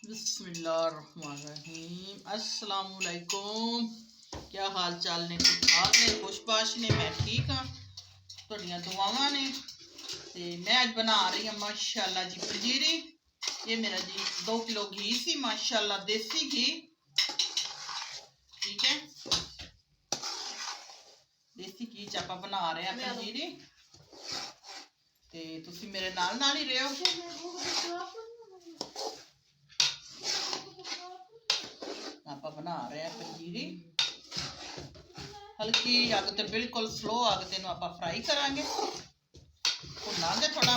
बिस्मिल्लाहिर्रहमानिर्रहीम। अस्सलामुअलैकुम। क्या हाल चाल ने? ठीक ठाक ने, खुशबाश ने? मैं ठीक हाँ, थोड़ियां दुआवां ने। ते मैं अज बना रही हूँ माशाल्लाह जी पंजीरी। ये मेरा जी 2 किलो घी सी, माशाल्लाह देसी घी। ठीक है, देसी घी च आपां बना रहे हैं पंजीरी। ते तुसी मेरे नाल नाल ही रहो। आप बना रहे हैं पंजीरी। हल्की अग ते बिल्कुल स्लो अग ते आप फ्राई करांगे, भुनांगे थोड़ा।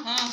हाँ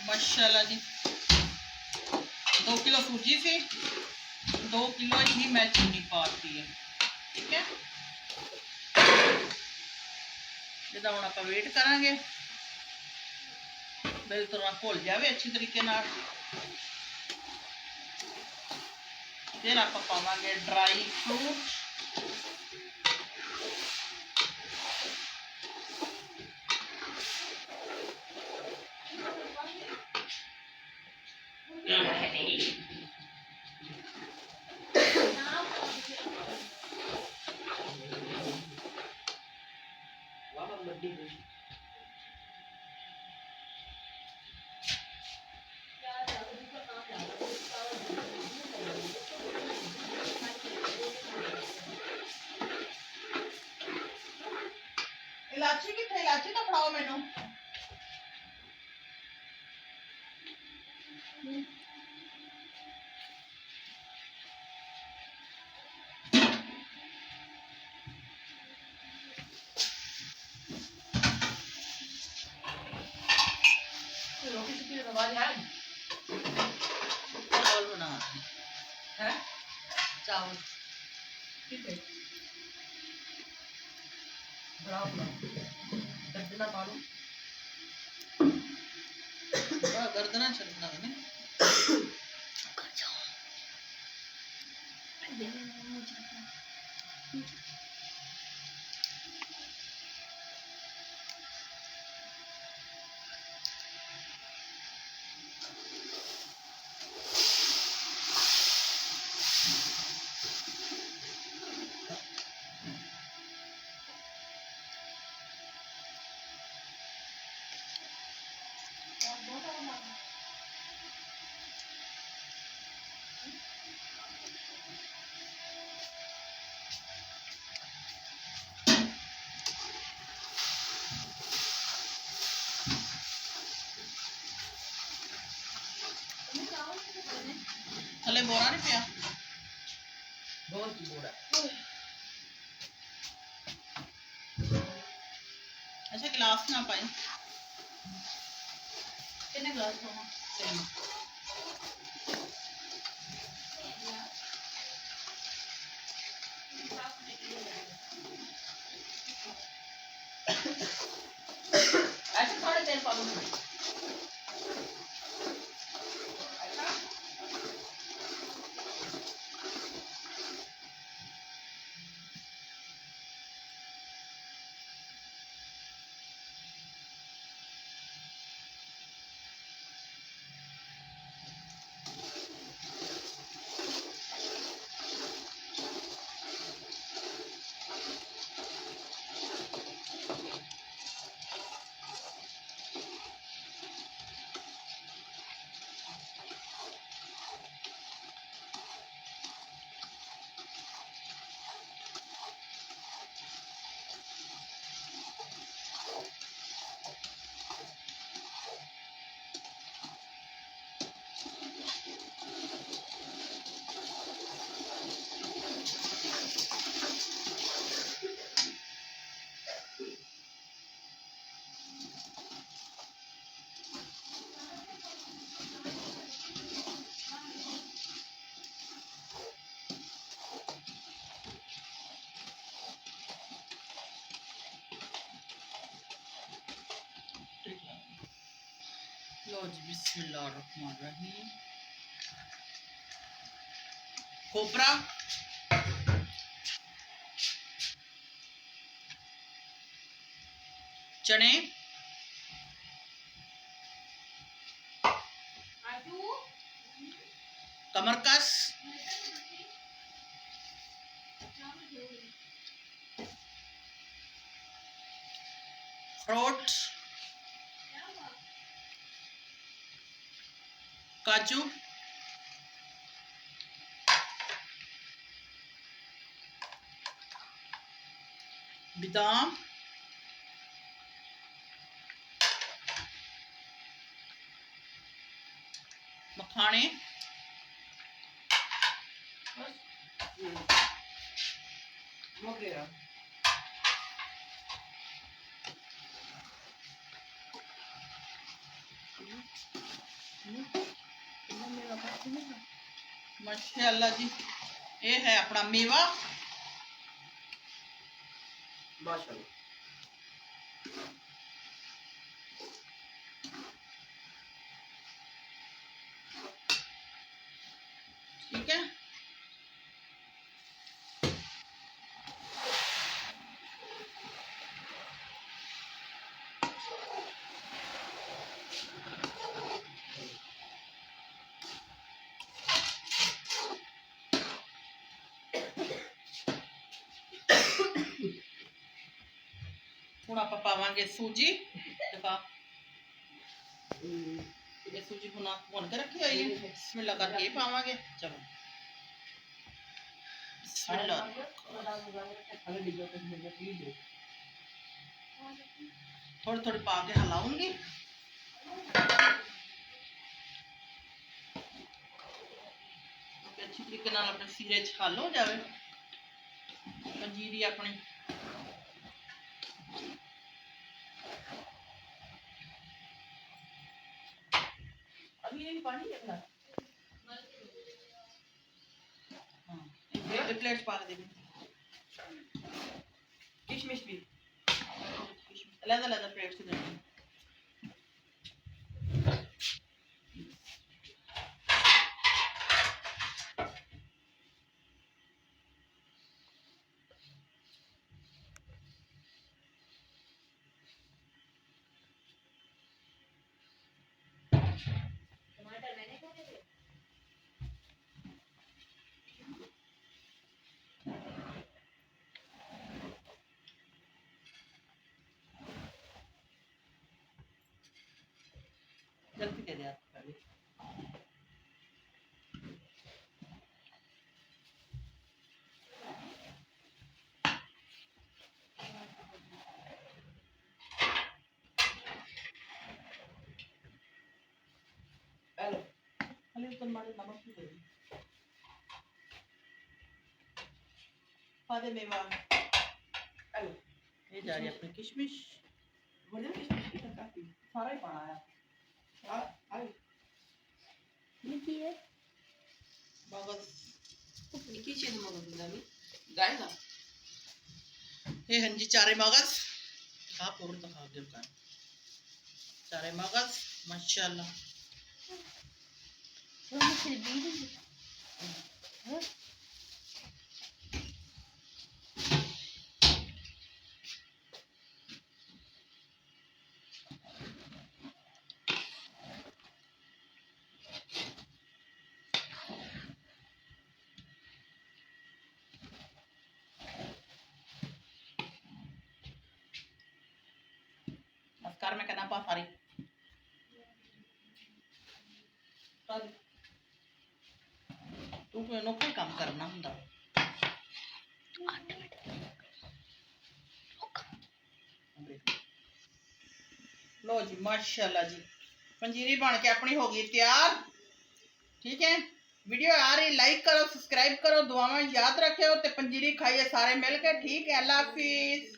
माशाल्लाह जी 2 किलो सूजी से 2 किलो ही मैं चीनी पाती है। ठीक है, जिदा हम आप वेट करांगे बिल्कुल घुल जाए अच्छी तरीके नाल। फिर आप पावांगे ड्राई फ्रूट। इलाची कितने? इलाची तो फड़ाओ मैनू। रोटी की आवाज है। चावल बना है, चावल ठीक है। बनाओ गर्दना पा लो, गर्दना चलना है ना। थले बोरा नहीं पिया बहुत ही बोरा। अच्छा गिलास ना पाई कितने गिलास होना ऐसे थोड़े देर पालो में। लो जी बिस्मिल्लाहिर्रहमानिर्रहीम कोपरा चने कमरकस अखरोट काजू बादाम मखाने मोगरेरा। माशाअल्लाह जी ये है अपना मेवा माशाल्लाह। ठीक है ਹੁਣ ਆਪਾਂ ਪਾਵਾਂਗੇ ਸੂਜੀ ਦਿਖਾ ये सूजी भुन के रखी हुई है इसमें लगा के पावांगे चलो थोड़ी थोड़ी पा के हिलाऊंगी अच्छी तरीके नाल अपने सीरे च हल हो जाए पंजीरी अपनी अभी ये पानी है प्लेट पा दे किशमिश भी अलग अलग प्लेट से देनी उधर मारे नमक भी दे पा दे मेवा हेलो ये जा रही है अपनी किशमिश बोले किशमिश की काफी सारा ही पाना है आई ये की है मगज निकी चीज मगज दामी गाएगा ये हंजी चारे मगज खा पूर्ण तो खा दिल का चारे मगज माशाल्लाह वो मुझे दी है अफकार में कहना पा सारी तू कोई नौकरी काम करना हुंदा लो जी माशाल्लाह जी पंजीरी बन के अपनी हो गई तैयार ठीक है वीडियो आ रही लाइक करो सब्सक्राइब करो दुआवां याद रखियो ते पंजीरी खाइए सारे मिल के ठीक है अल्लाह हाफिज।